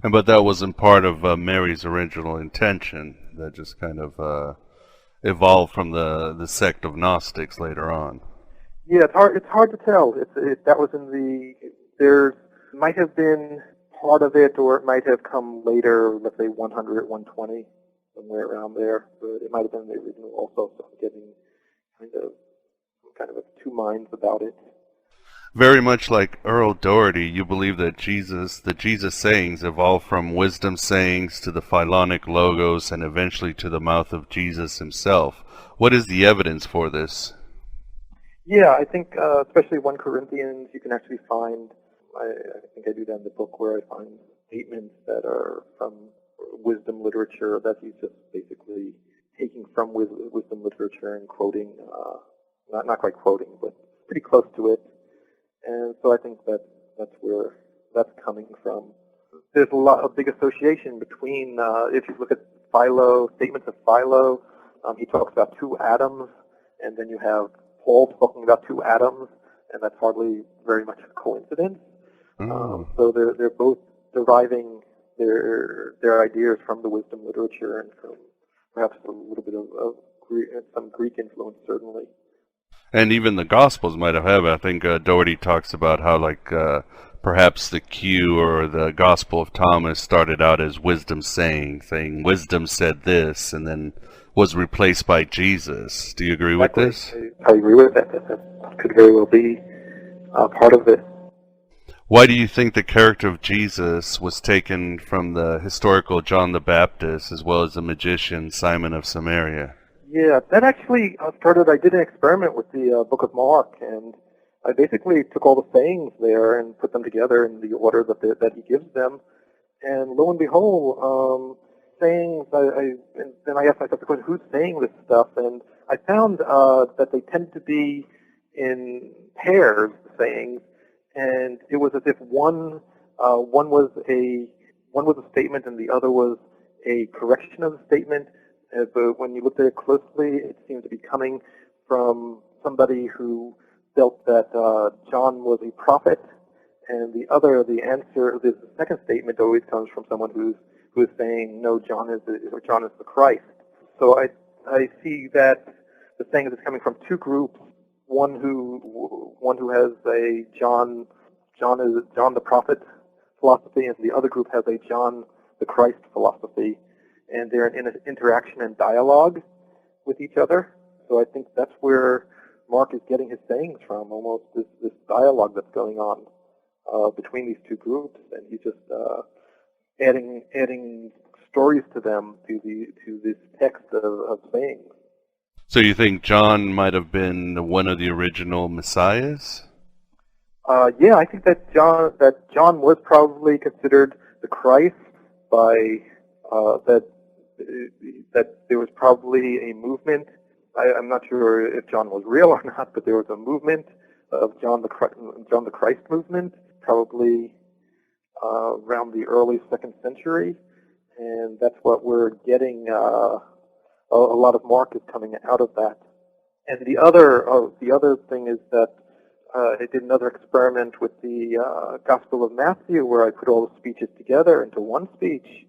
But that wasn't part of Mary's original intention. That just kind of evolved from the sect of Gnostics later on. Yeah, it's hard to tell. That was there might have been part of it, or it might have come later, let's say 100, 120, somewhere around there. But it might have been the original also, so I'm getting kind of two minds about it. Very much like Earl Doherty, you believe that the Jesus sayings evolved from wisdom sayings to the Philonic logos and eventually to the mouth of Jesus himself. What is the evidence for this? Yeah, I think especially 1 Corinthians, you can actually find, I think I do that in the book, where I find statements that are from wisdom literature that he's just basically taking from wisdom literature and quoting, not quite quoting, but pretty close to it. And so I think that's where that's coming from. There's a big association between, if you look at statements of Philo, he talks about 2 atoms, and then you have Paul talking about 2 atoms, and that's hardly very much a coincidence. So they're both deriving their ideas from the wisdom literature and from perhaps a little bit of some Greek influence, certainly. And even the Gospels might have had. I think Doherty talks about how, perhaps the Q or the Gospel of Thomas started out as wisdom saying wisdom said this, and then was replaced by Jesus. Do you agree with this? I agree with that. That could very well be part of it. Why do you think the character of Jesus was taken from the historical John the Baptist as well as the magician Simon of Samaria? Yeah, that actually started, I did an experiment with the Book of Mark, and I basically took all the sayings there and put them together in the order that he gives them, and lo and behold, sayings, and then I asked myself the question, who's saying this stuff? And I found that they tend to be in pairs, the sayings, and it was as if one was a statement and the other was a correction of the statement. But when you looked at it closely, it seemed to be coming from somebody who felt that John was a prophet, and the second statement always comes from someone who is saying, no, John is the Christ. So I see that the saying is coming from two groups. One who has a John the prophet philosophy, and the other group has a John the Christ philosophy. And they're in interaction and dialogue with each other. So I think that's where Mark is getting his sayings from, almost this dialogue that's going on between these two groups, and he's just adding stories to them to this text of sayings. So you think John might have been one of the original messiahs? Yeah, I think that John was probably considered the Christ by that there was probably a movement. I'm not sure if John was real or not, but there was a movement of John the Christ movement, probably around the early 2nd century, and that's what we're getting. A lot of Mark is coming out of that. And the other thing is that I did another experiment with the Gospel of Matthew, where I put all the speeches together into one speech.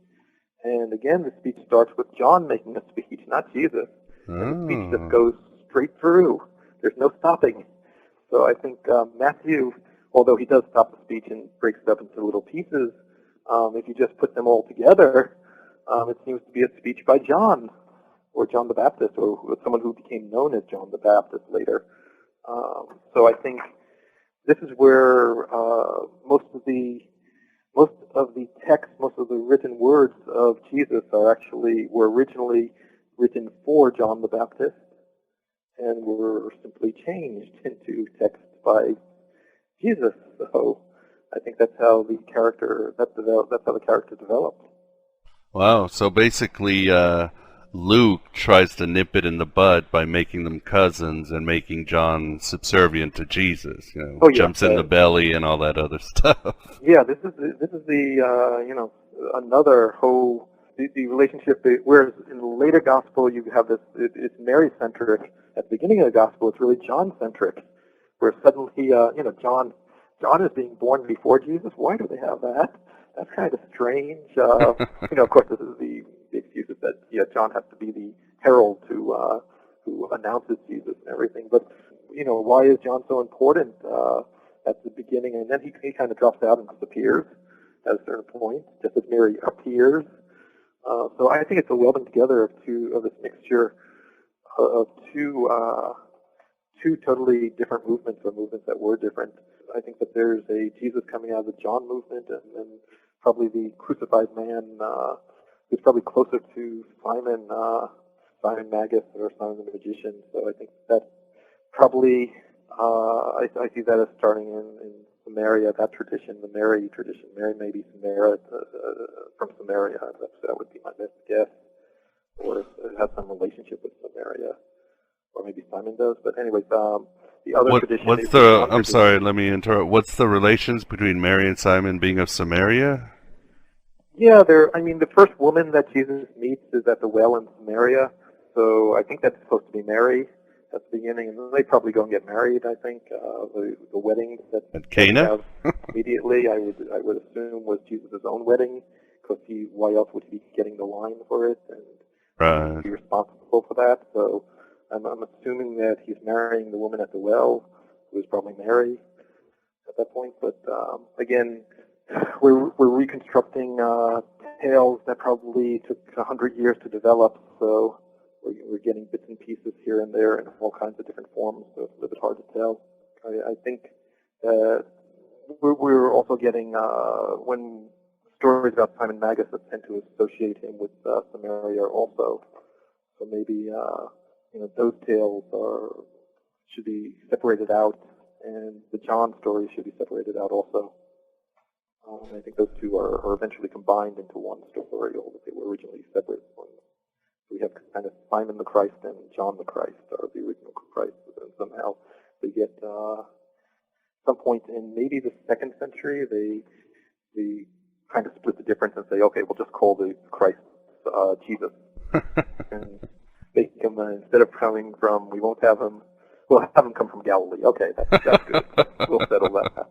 And again, the speech starts with John making a speech, not Jesus. And the speech just goes straight through. There's no stopping. So I think Matthew, although he does stop the speech and breaks it up into little pieces, if you just put them all together, it seems to be a speech by John, or John the Baptist, or someone who became known as John the Baptist later. So I think this is where most of the text, most of the written words of Jesus were originally written for John the Baptist, and were simply changed into text by Jesus. So I think that's how the character developed. Wow. So basically, Luke tries to nip it in the bud by making them cousins and making John subservient to Jesus. Jumps in the belly and all that other stuff. Yeah, this is the another whole the relationship. Whereas in the later gospel you have this, it's Mary centric. At the beginning of the gospel, it's really John centric, where suddenly John is being born before Jesus. Why do they have that? That's kind of strange. Of course, this is the excuse is that John has to be the herald who announces Jesus and everything. But why is John so important at the beginning? And then he kind of drops out and disappears at a certain point, just as Mary appears. So I think it's a welding together of this mixture of two totally different movements, or movements that were different. I think that there's a Jesus coming out of the John movement, and then probably the crucified man who's probably closer to Simon Magus or Simon the Magician. So I think that probably I see that as starting in Samaria, that tradition, the Mary tradition. Mary may be from Samaria. That would be my best guess. Or it has some relationship with Samaria. Or maybe Simon does. But anyways, the other tradition... I'm sorry, let me interrupt. What's the relations between Mary and Simon being of Samaria? Yeah, the first woman that Jesus meets is at the well in Samaria. So I think that's supposed to be Mary. at the beginning, and then they probably go and get married. I think the wedding that at Cana immediately, I would assume was Jesus' own wedding, because why else would he be getting the wine for it and be responsible for that? So I'm assuming that he's marrying the woman at the well, who is probably Mary at that point. But again, we're reconstructing tales that probably took 100 years to develop. So we're getting bits and pieces here and there in all kinds of different forms. So it's a little bit hard to tell. I think we're also getting when stories about Simon Magus that tend to associate him with Samaria also. So maybe those tales should be separated out, and the John stories should be separated out also. I think those two are eventually combined into one story, although they were originally separate ones. We have kind of Simon the Christ and John the Christ, or the original Christ, and somehow they get some point in maybe the 2nd century, they kind of split the difference and say, okay, we'll just call the Christ Jesus. And make him, instead of coming from, we'll have him come from Galilee. Okay, that's good. We'll settle that.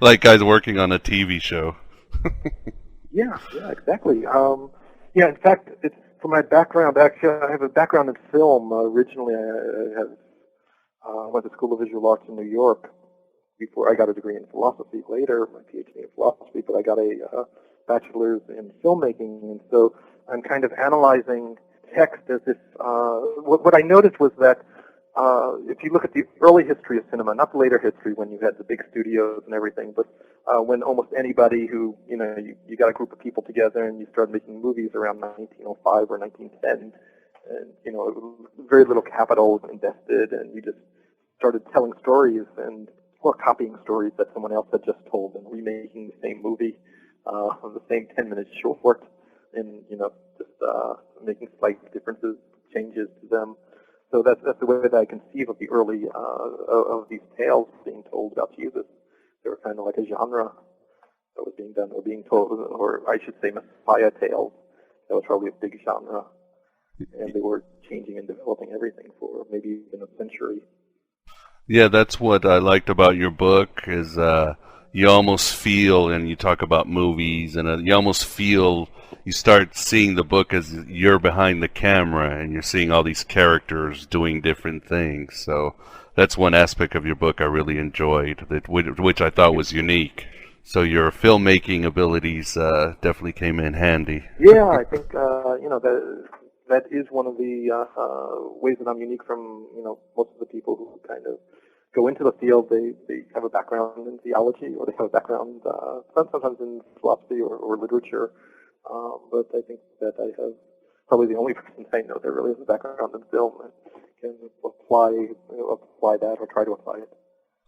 Like guys working on a TV show. Yeah, exactly. In fact, it's from my background. Actually, I have a background in film. Originally, I went to School of Visual Arts in New York before I got a degree in philosophy. Later, my PhD in philosophy, but I got a bachelor's in filmmaking, and so I'm kind of analyzing text as if what I noticed was that if you look at the early history of cinema, not the later history when you had the big studios and everything, but when almost anybody who, you got a group of people together and you started making movies around 1905 or 1910, and, very little capital was invested, and you just started telling stories or copying stories that someone else had just told and remaking the same movie, the same 10 minutes short, and, just making slight differences, changes to them. So that's the way that I conceive of the early of these tales being told about Jesus. They were kind of like a genre that was being done, or being told, or I should say Messiah tales. That was probably a big genre, and they were changing and developing everything for maybe even a century. Yeah, that's what I liked about your book is you almost feel, and you talk about movies, and you almost feel, you start seeing the book as you're behind the camera, and you're seeing all these characters doing different things. So that's one aspect of your book I really enjoyed, which I thought was unique. So your filmmaking abilities definitely came in handy. Yeah, I think that is one of the ways that I'm unique from most of the people who kind of go into the field. They have a background in theology, or they have a background sometimes in philosophy or literature. But I think that I have probably the only person I know that really has a background in film and can apply that or try to apply it.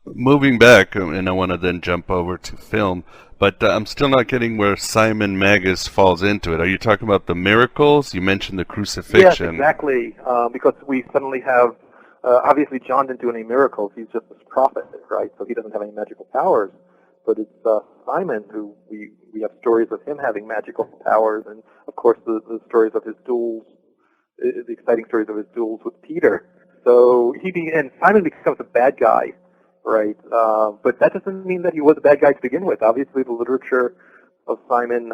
Moving back, and I want to then jump over to film, but I'm still not getting where Simon Magus falls into it. Are you talking about the miracles? You mentioned the crucifixion. Yes, exactly, because we suddenly have, obviously John didn't do any miracles, he's just this prophet, right? So he doesn't have any magical powers, but it's Simon who we have stories of him having magical powers, and of course the stories of his duels, the exciting stories of his duels with Peter. So Simon becomes a bad guy. Right, but that doesn't mean that he was a bad guy to begin with. Obviously, the literature of Simon,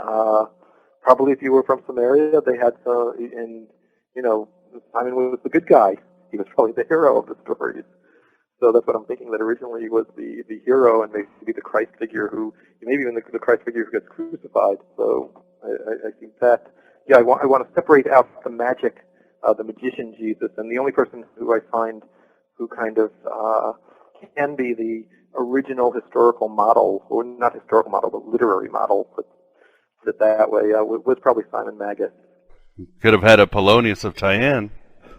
probably if you were from Samaria, they had Simon was the good guy. He was probably the hero of the stories. So that's what I'm thinking, that originally he was the hero and maybe the Christ figure maybe even the Christ figure who gets crucified. So I think that, I want to separate out the magic, the magician Jesus, and the only person who I find who kind of can be the original historical model, or not historical model, but literary model, put it that way, was probably Simon Magus. Could have had Apollonius of Tyane.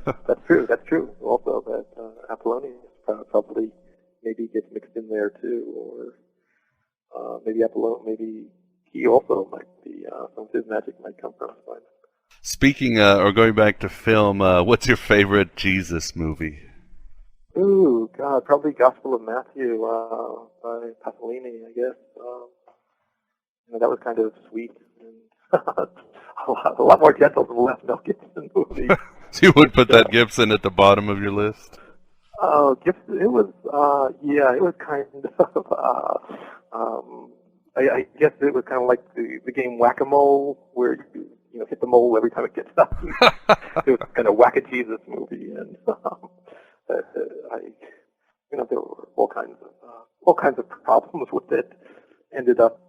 That's true. Also, that Apollonius probably maybe gets mixed in there too, or maybe he also might be, some of his magic might come from Simon. Speaking, or going back to film, what's your favorite Jesus movie? Ooh, God, probably Gospel of Matthew by Pasolini, I guess. That was kind of sweet and a lot more gentle than the last Mel Gibson movie. So you would put that Gibson at the bottom of your list? Gifts. It was, it was kind of, I guess it was kind of like the game Whack-A-Mole, where you hit the mole every time it gets up. It was kind of Whack-A-Jesus movie, and there were all kinds of problems with it. Ended up,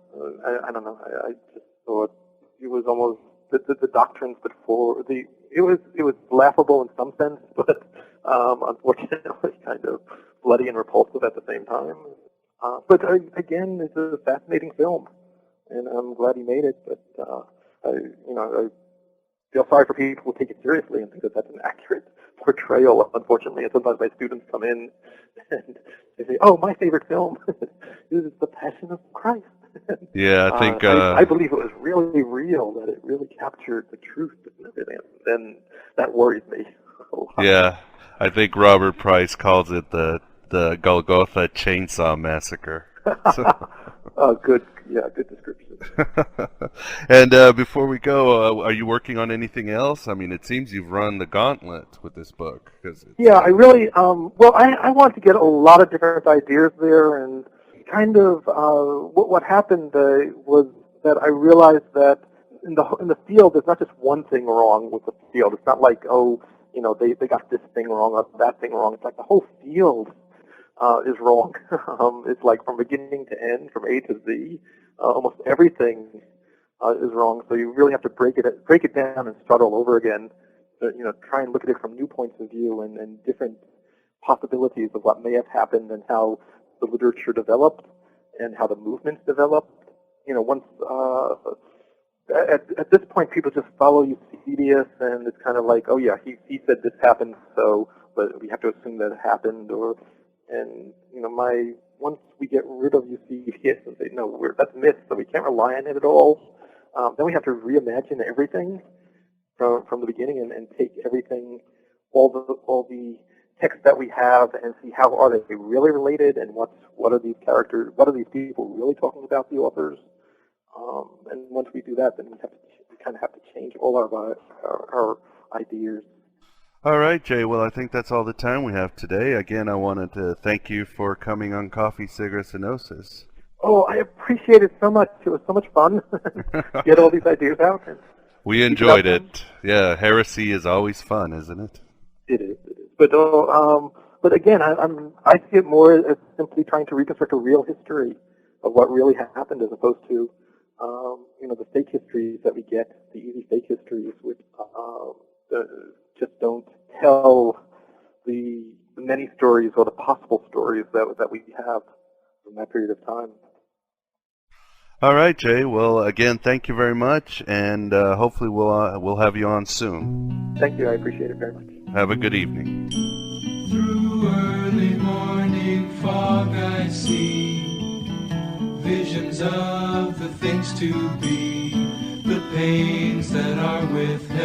I don't know. I just thought it was almost the doctrines, but it was laughable in some sense, but unfortunately, kind of bloody and repulsive at the same time. But again, it's a fascinating film, and I'm glad he made it. But I feel sorry for people who take it seriously and think that that's an accurate portrayal. Unfortunately, and sometimes my students come in and they say, "Oh, my favorite film is The Passion of Christ." Yeah, I think I believe it was really real, that it really captured the truth and everything. And that worries me. Yeah, I think Robert Price calls it the Golgotha Chainsaw Massacre. Good description. And before we go, are you working on anything else? I mean, it seems you've run the gauntlet with this book. I really, I want to get a lot of different ideas there, and kind of what happened was that I realized that in the field, there's not just one thing wrong with the field. It's not like, they got this thing wrong or that thing wrong. It's like the whole field is wrong. It's like from beginning to end, from A to Z, almost everything is wrong. So you really have to break it down and start all over again. Try and look at it from new points of view and different possibilities of what may have happened and how the literature developed and how the movements developed. Once at this point, people just follow Eusebius, and it's kind of like, oh yeah, he said this happened, so but we have to assume that it happened, once we get rid of Eusebius and say, no, that's myth, so we can't rely on it at all, then we have to reimagine everything from the beginning and take everything, all the texts that we have, and see how are they really related, and what are these characters, what are these people really talking about, the authors. And once we do that, then we kind of have to change all our ideas. All right, Jay. Well, I think that's all the time we have today. Again, I wanted to thank you for coming on Coffee, Cigarettes, and Gnosis. Oh, I appreciate it so much. It was so much fun to get all these ideas out. And we enjoyed it. Yeah, heresy is always fun, isn't it? It is. But again, I see it more as simply trying to reconstruct a real history of what really happened, as opposed to the fake histories that we get, the easy fake histories, which just don't tell the many stories or the possible stories that we have from that period of time. All right, Jay. Well, again, thank you very much, and hopefully we'll have you on soon. Thank you. I appreciate it very much. Have a good evening. Through early morning fog I see visions of the things to be, the pains that are withheld.